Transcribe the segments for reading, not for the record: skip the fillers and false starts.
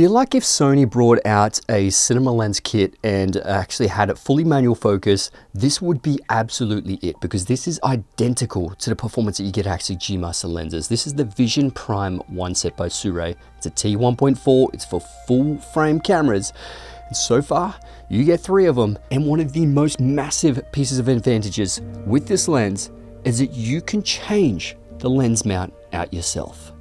feel like if Sony brought out a cinema lens kit and actually had it fully manual focus, this would be absolutely it, because this is identical to the performance that you get actually G Master lenses. This is the Vision Prime 1 set by Sirui. It's a T1.4, it's for full frame cameras. And so far, you get 3 of them. And one of the most massive pieces of advantages with this lens is that you can change the lens mount out yourself.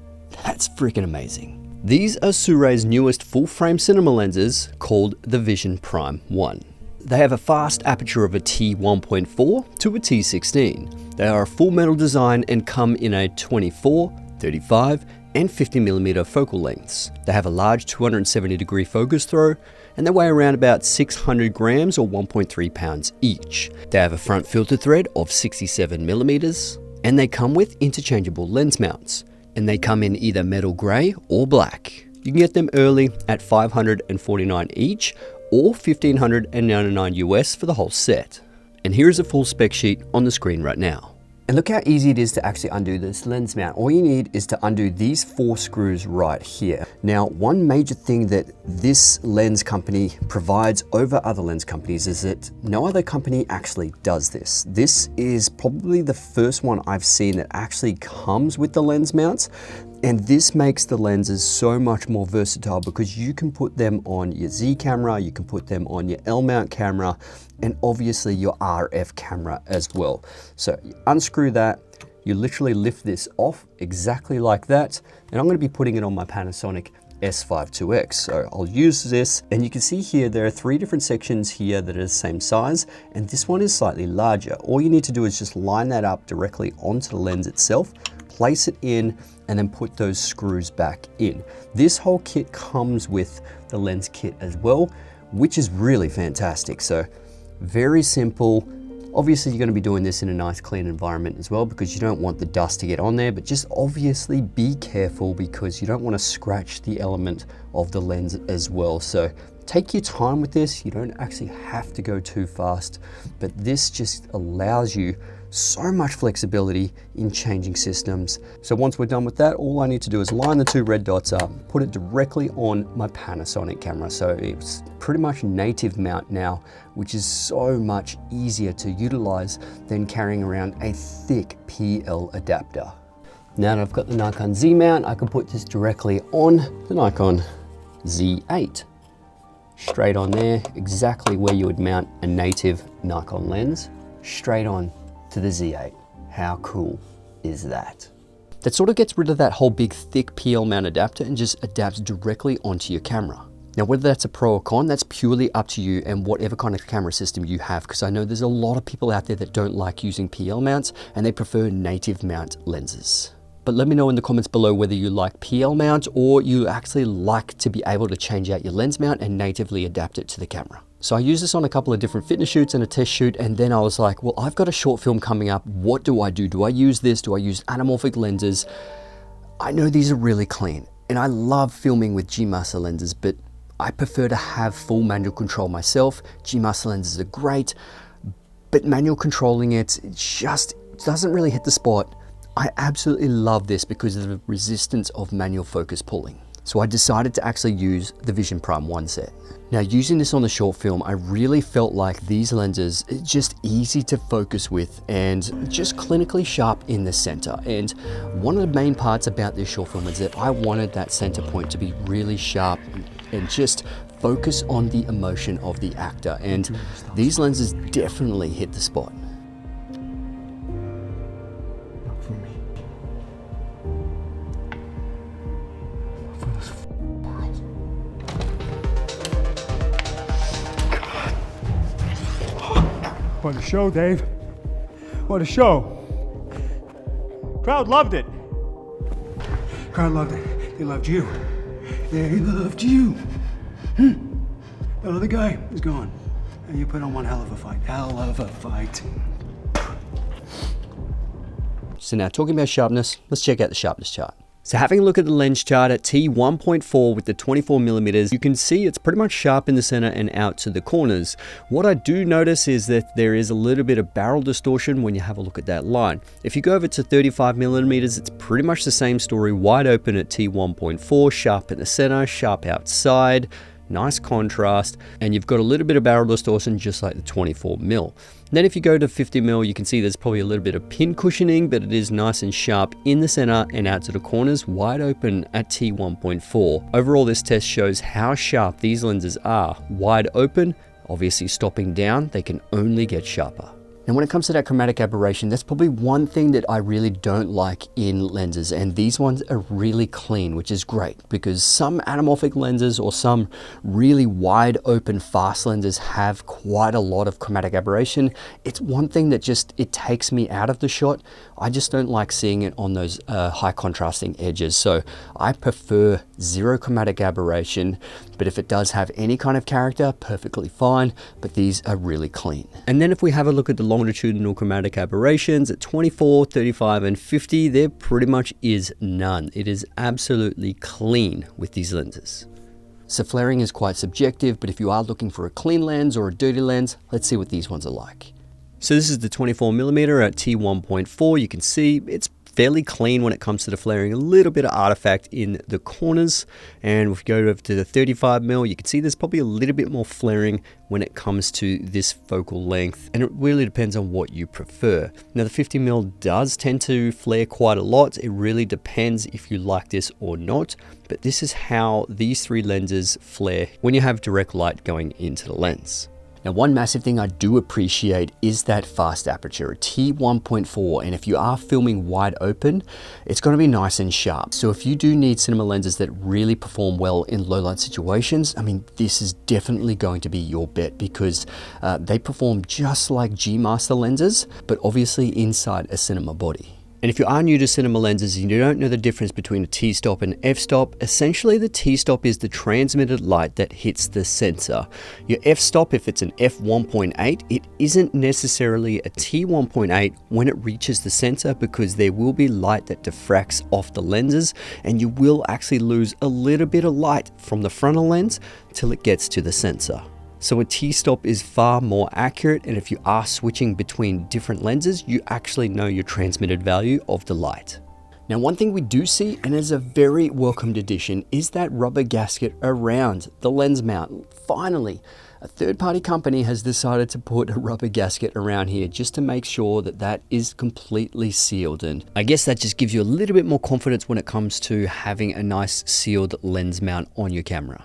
That's freaking amazing. These are Sirui's newest full-frame cinema lenses called the Vision Prime 1. They have a fast aperture of a T1.4 to a T16. They are a full metal design and come in a 24, 35, and 50mm focal lengths. They have a large 270-degree focus throw, and they weigh around about 600 grams or 1.3 pounds each. They have a front filter thread of 67mm, and they come with interchangeable lens mounts. And they come in either metal grey or black. You can get them early at $549 each or $1,599 US for the whole set. And here is a full spec sheet on the screen right now. And look how easy it is to actually undo this lens mount. All you need is to undo these 4 screws right here. Now, one major thing that this lens company provides over other lens companies is that no other company actually does this. This is probably the first one I've seen that actually comes with the lens mounts. And this makes the lenses so much more versatile because you can put them on your Z camera, you can put them on your L mount camera, and obviously your RF camera as well. So you unscrew that, you literally lift this off exactly like that. And I'm going to be putting it on my Panasonic S5 IIX. So I'll use this, and you can see here there are 3 different sections here that are the same size, and this one is slightly larger. All you need to do is just line that up directly onto the lens itself, place it in, and then put those screws back in. This whole kit comes with the lens kit as well, which is really fantastic. So very simple. Obviously, you're going to be doing this in a nice clean environment as well because you don't want the dust to get on there, but just obviously be careful because you don't want to scratch the element of the lens as well. So take your time with this. You don't actually have to go too fast, but this just allows you so much flexibility in changing systems. So once we're done with that, all I need to do is line the 2 red dots up, put it directly on my Panasonic camera. So it's pretty much native mount now, which is so much easier to utilize than carrying around a thick PL adapter. Now that I've got the Nikon Z mount, I can put this directly on the Nikon Z8. Straight on there, exactly where you would mount a native Nikon lens, straight on to the Z8. How cool is that? That sort of gets rid of that whole big thick PL mount adapter and just adapts directly onto your camera. Now, whether that's a pro or con, that's purely up to you and whatever kind of camera system you have, because I know there's a lot of people out there that don't like using PL mounts and they prefer native mount lenses. But let me know in the comments below whether you like PL mount or you actually like to be able to change out your lens mount and natively adapt it to the camera. So I used this on a couple of different fitness shoots and a test shoot, and then I was like, well, I've got a short film coming up. What do I do? Do I use this? Do I use anamorphic lenses? I know these are really clean, and I love filming with G Master lenses, but I prefer to have full manual control myself. G Master lenses are great, but manual controlling it just doesn't really hit the spot. I absolutely love this because of the resistance of manual focus pulling. So I decided to actually use the Vision Prime 1 set. Now, using this on the short film, I really felt like these lenses are just easy to focus with and just clinically sharp in the center. And one of the main parts about this short film is that I wanted that center point to be really sharp and just focus on the emotion of the actor. And these lenses definitely hit the spot. What a show, Dave. What a show. Crowd loved it. Crowd loved it. They loved you. They loved you. That other guy is gone. And you put on one hell of a fight. Hell of a fight. So now, talking about sharpness, let's check out the sharpness chart. So having a look at the lens chart at T1.4 with the 24mm, you can see it's pretty much sharp in the center and out to the corners. What I do notice is that there is a little bit of barrel distortion when you have a look at that line. If you go over to 35mm, it's pretty much the same story, wide open at T1.4, sharp in the center, sharp outside, nice contrast, and you've got a little bit of barrel distortion just like the 24mm. Then if you go to 50mm, you can see there's probably a little bit of pin cushioning, but it is nice and sharp in the center and out to the corners, wide open at T1.4. Overall, this test shows how sharp these lenses are. Wide open, obviously stopping down, they can only get sharper. And when it comes to that chromatic aberration, that's probably one thing that I really don't like in lenses, and these ones are really clean, which is great because some anamorphic lenses or some really wide open fast lenses have quite a lot of chromatic aberration. It's one thing that it takes me out of the shot. I just don't like seeing it on those high contrasting edges. So I prefer zero chromatic aberration, but if it does have any kind of character, perfectly fine, but these are really clean. And then if we have a look at the longitudinal chromatic aberrations at 24, 35, and 50, there pretty much is none. It is absolutely clean with these lenses. So flaring is quite subjective, but if you are looking for a clean lens or a dirty lens, let's see what these ones are like. So this is the 24mm at T1.4. You can see it's fairly clean when it comes to the flaring, a little bit of artifact in the corners. And if you go over to the 35mm, you can see there's probably a little bit more flaring when it comes to this focal length, and it really depends on what you prefer. Now the 50mm does tend to flare quite a lot. It really depends if you like this or not, but this is how these three lenses flare when you have direct light going into the lens. Now, one massive thing I do appreciate is that fast aperture, T1.4, and if you are filming wide open, it's going to be nice and sharp. So if you do need cinema lenses that really perform well in low light situations, I mean, this is definitely going to be your bet because they perform just like G Master lenses, but obviously inside a cinema body. And if you are new to cinema lenses and you don't know the difference between a T-stop and f-stop, essentially the T-stop is the transmitted light that hits the sensor. Your f-stop, if it's an f1.8, it isn't necessarily a T1.8 when it reaches the sensor because there will be light that diffracts off the lenses and you will actually lose a little bit of light from the frontal lens till it gets to the sensor. So a T-stop is far more accurate, and if you are switching between different lenses, you actually know your transmitted value of the light. Now, one thing we do see, and is a very welcomed addition, is that rubber gasket around the lens mount. Finally, a third-party company has decided to put a rubber gasket around here just to make sure that that is completely sealed. And I guess that just gives you a little bit more confidence when it comes to having a nice sealed lens mount on your camera.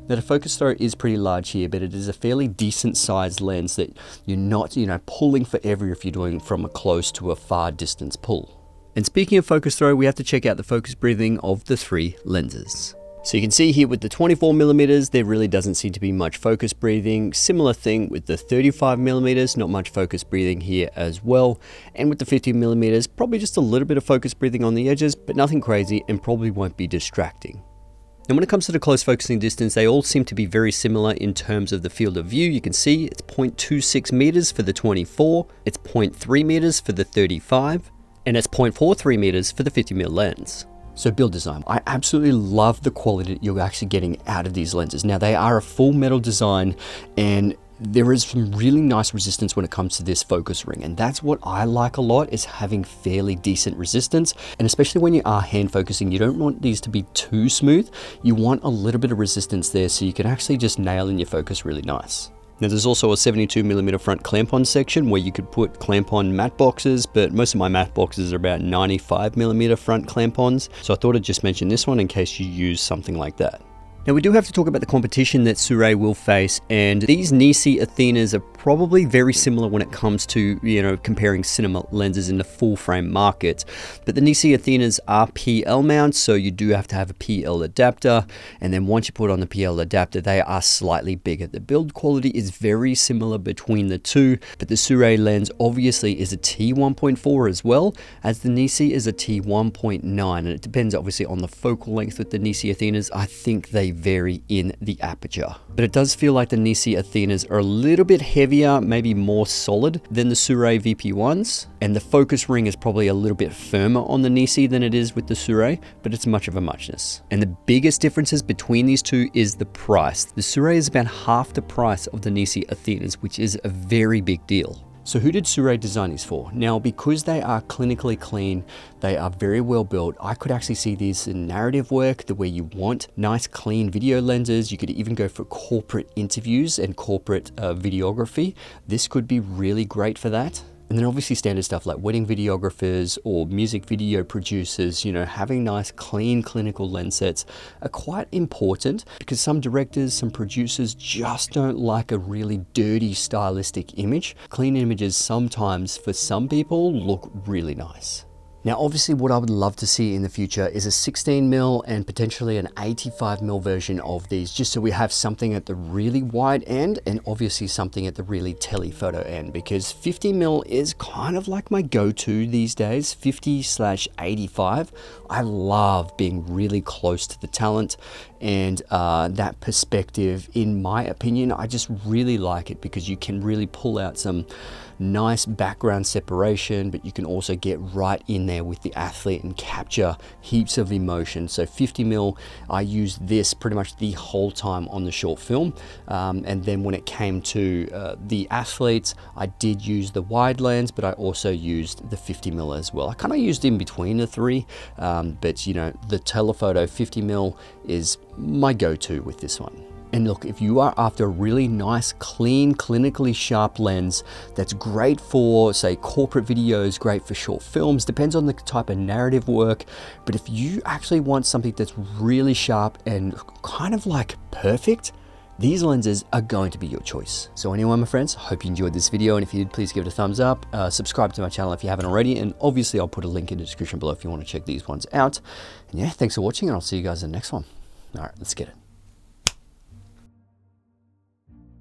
Now the focus throw is pretty large here, but it is a fairly decent sized lens that you're not, pulling forever if you're doing from a close to a far distance pull. And speaking of focus throw, we have to check out the focus breathing of the three lenses. So you can see here with the 24mm, there really doesn't seem to be much focus breathing. Similar thing with the 35mm, not much focus breathing here as well. And with the 50mm, probably just a little bit of focus breathing on the edges, but nothing crazy and probably won't be distracting. And when it comes to the close focusing distance, they all seem to be very similar in terms of the field of view. You can see it's 0.26 meters for the 24, it's 0.3 meters for the 35, and it's 0.43 meters for the 50mm lens. So build design, I absolutely love the quality that you're actually getting out of these lenses. Now they are a full metal design, and there is some really nice resistance when it comes to this focus ring, and that's what I like a lot, is having fairly decent resistance. And especially when you are hand focusing, you don't want these to be too smooth. You want a little bit of resistance there so you can actually just nail in your focus really nice. Now there's also a 72mm front clamp-on section where you could put clamp-on matte boxes, but most of my matte boxes are about 95mm front clamp-ons, so I thought I'd just mention this one in case you use something like that. Now we do have to talk about the competition that Sirui will face, and these Nisi Athenas are probably very similar when it comes to, comparing cinema lenses in the full frame market. But the Nisi Athenas are PL mounts, so you do have to have a PL adapter, and then once you put on the PL adapter, they are slightly bigger. The build quality is very similar between the two, but the Sirui lens obviously is a T1.4 as well, as the Nisi is a T1.9, and it depends obviously on the focal length with the Nisi Athenas. I think they vary in the aperture. But it does feel like the Nisi Athenas are a little bit heavier, maybe more solid than the Sirui VP1s. And the focus ring is probably a little bit firmer on the Nisi than it is with the Sirui, but it's much of a muchness. And the biggest differences between these two is the price. The Sirui is about half the price of the Nisi Athenas, which is a very big deal. So who did Sirui design these for? Now, because they are clinically clean, they are very well built, I could actually see these in narrative work, the way you want nice clean video lenses. You could even go for corporate interviews and corporate videography. This could be really great for that. And then obviously standard stuff like wedding videographers or music video producers, you know, having nice clean clinical lens sets are quite important, because some directors, some producers just don't like a really dirty stylistic image. Clean images sometimes for some people look really nice. Now, obviously what I would love to see in the future is a 16mm and potentially an 85mm version of these, just so we have something at the really wide end and obviously something at the really telephoto end, because 50mm is kind of like my go-to these days, 50/85. I love being really close to the talent, and that perspective, in my opinion, I just really like it, because you can really pull out some nice background separation, but you can also get right in there with the athlete and capture heaps of emotion. So 50mm, I used this pretty much the whole time on the short film, and then when it came to the athletes, I did use the wide lens, but I also used the 50mm as well. I kind of used in between the three, but you know, the telephoto 50mm is my go-to with this one. And look, if you are after a really nice, clean, clinically sharp lens that's great for, say, corporate videos, great for short films, depends on the type of narrative work. But if you actually want something that's really sharp and kind of like perfect, these lenses are going to be your choice. So anyway, my friends, hope you enjoyed this video. And if you did, please give it a thumbs up. Subscribe to my channel if you haven't already. And obviously, I'll put a link in the description below if you want to check these ones out. And yeah, thanks for watching, and I'll see you guys in the next one. All right, let's get it.